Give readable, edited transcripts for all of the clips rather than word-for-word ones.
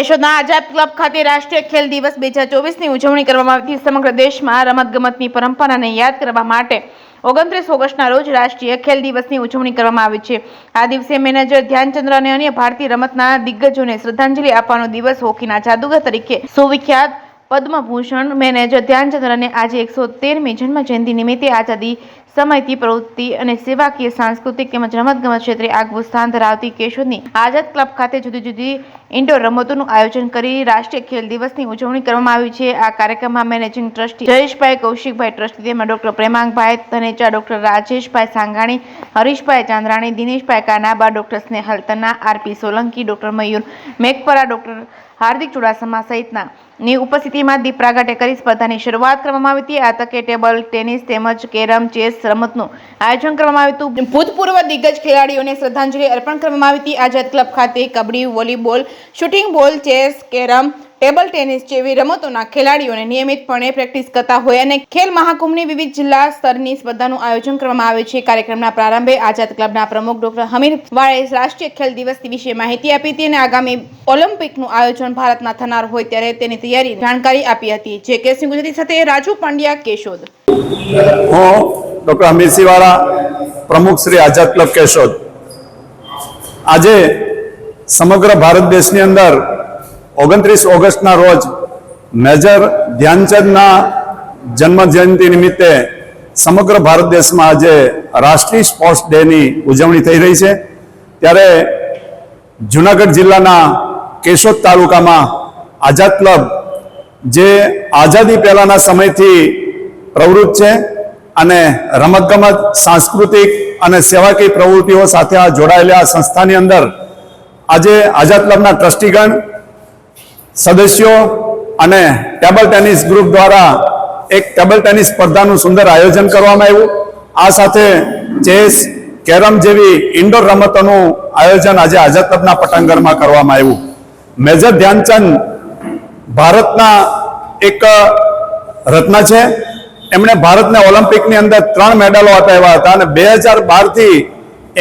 કેશોદના આઝાદ club ખાતે રાષ્ટ્રીય ખેલ દિવસ 2024ની ઉજવણી કરવામાં આવી હતી। સમગ્ર દેશમાં રમતગમતની પરંપરાને યાદ કરવા માટે 29 ઓગસ્ટના રોજ રાષ્ટ્રીય ખેલ દિવસની ઉજવણી કરવામાં આવી છે। આ દિવસે મેનેજર ધ્યાનચંદ્ર અને અન્ય ભારતીય રમતના દિગ્ગજોને શ્રદ્ધાંજલિ આપવાનો દિવસ હોકીના જાદુગર તરીકે સુવિખ્યાત પદ્મભૂષણ મેનેજર ધ્યાનચંદ્રને આજે 113મી જન્મ જયંતિ નિમિત્તે આઝાદી સમયથી પ્રવૃત્તિ અને સેવાકીય સાંસ્કૃતિક તેમજ રમતગમત ક્ષેત્રે આગવું સ્થાન ધરાવતી કેશોદની આઝાદ ક્લબ ખાતે જુદી જુદી ઇન્ડોર રમતોનું આયોજન કરી રાષ્ટ્રીય ખેલ દિવસની ઉજવણી કરવામાં આવી છે। આ કાર્યક્રમમાં managing trustee Jayeshbhai Kaushikbhai trustee તેમજ doctor Premangbhai Dhanecha, doctor Rajeshbhai Sangani, Harishbhai Chandrani, Dineshbhai Kanaba, doctor Snehal Tanna, R P Solanki, doctor Mayur Meghpara, doctor Hardik Chudasama સહિતના ની ઉપસ્થિતિમાં દીપ પ્રાગટ્ય કરી સ્પર્ધાની શરૂઆત કરવામાં આવી હતી। આ તકે ટેબલ ટેનિસ તેમજ કેરમ, ચેસ રમતનું આયોજન કરવામાં આવ્યું હતું। ભૂતપૂર્વ દિગ્ગજ ખેલાડીઓને શ્રદ્ધાંજલિ અર્પણ કરવામાં આવી હતી। આઝાદ ક્લબ ખાતે કબડ્ડી, વોલીબોલ, શૂટિંગ બોલ, ચેસ, કેરમ, ટેબલ ટેનિસ જેવી રમતોના ખેલાડીઓને નિયમિતપણે પ્રેક્ટિસ કરતા હોય અને ખેલ મહાકુંભની વિવિધ જિલ્લા સ્તરની સ્પર્ધાનું આયોજન કરવામાં આવે છે। કાર્યક્રમના પ્રારંભે આઝાદ ક્લબના પ્રમુખ ડોક્ટર હમીર વાળે રાષ્ટ્રીય ખેલ દિવસ વિશે માહિતી આપી હતી અને આગામી ઓલિમ્પિકનું આયોજન ભારતમાં થનાર હોય ત્યારે તેની તૈયારી જાણકારી આપી હતી। જે કેસની ગુજરાતી સાથે રાજુ પાંડ્યા, કેશોદ। હું ડોક્ટર હમીર વાળા, પ્રમુખ શ્રી આઝાદ ક્લબ કેશોદ। આજે સમગ્ર ભારત દેશની અંદર 29 ઓગસ્ટના રોજ મેજર ધ્યાનચંદના જન્મ જયંતિ નિમિત્તે સમગ્ર ભારત દેશમાં આજે રાષ્ટ્રીય સ્પોર્ટ્સ ડેની ઉજવણી થઈ રહી છે। ત્યારે જૂનાગઢ જિલ્લાના કેશોદ તાલુકામાં આઝાદ ક્લબ જે આઝાદી પહેલાના સમયથી પ્રવૃત્ત છે અને રમતગમત, સાંસ્કૃતિક અને સેવાકીય પ્રવૃત્તિઓ સાથે જોડાયેલી આ સંસ્થાની અંદર આજે આઝાદ ક્લબના ટ્રસ્ટીગણ, સદસ્યો અને ટેબલ ટેનિસ ગ્રુપ દ્વારા એક ટેબલ ટેનિસ સ્પર્ધાનું સુંદર આયોજન કરવામાં આવ્યું। આ સાથે ચેસ, કેરમ જેવી ઇન્ડોર રમતોનું આયોજન આજે આઝાદ ક્લબના પટાંગણમાં કરવામાં આવ્યું। મેજર ધ્યાનચંદ ભારતના એક રત્ન છે। એમણે ભારતને ઓલિમ્પિકની અંદર 3 મેડલો અપાવ્યા હતા અને 2012થી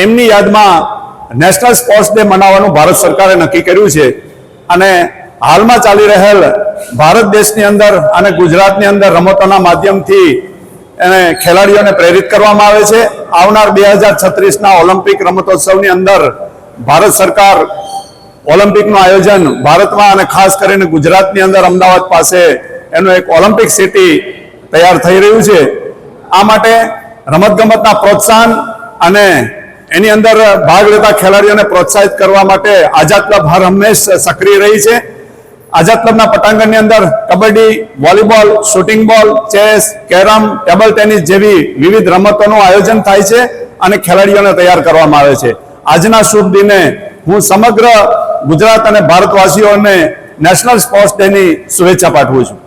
એમની યાદમાં નેશનલ સ્પોર્ટ્સ ડે મનાવવાનું ભારત સરકારે નક્કી કર્યું છે અને હાલમાં ચાલી રહેલ ભારત દેશની અંદર અને ગુજરાતની અંદર રમતોના માધ્યમથી એને ખેલાડીઓને પ્રેરિત કરવામાં આવે છે। આવનાર 2036ના ઓલિમ્પિક રમતોત્સવની અંદર ભારત સરકાર ઓલિમ્પિકનું આયોજન ભારતમાં અને ખાસ કરીને ગુજરાતની અંદર અમદાવાદ પાસે એનું એક ઓલિમ્પિક સિટી તૈયાર થઈ રહ્યું છે। આ માટે રમતગમતના પ્રોત્સાહન અને એની અંદર ભાગ લેતા ખેલાડીઓને પ્રોત્સાહિત કરવા માટે આઝાદ ક્લબ હર હંમેશ સક્રિય રહી છે। આઝાદ ક્લબના પટાંગણની અંદર કબડ્ડી, વોલીબોલ, શૂટિંગ બોલ, ચેસ, કેરમ, ટેબલ ટેનિસ જેવી વિવિધ રમતોનું આયોજન થાય છે અને ખેલાડીઓને તૈયાર કરવામાં આવે છે। આજના શુભ દિને હું સમગ્ર ગુજરાત અને ભારતવાસીઓને નેશનલ સ્પોર્ટ્સ ડેની શુભેચ્છા પાઠવું છું।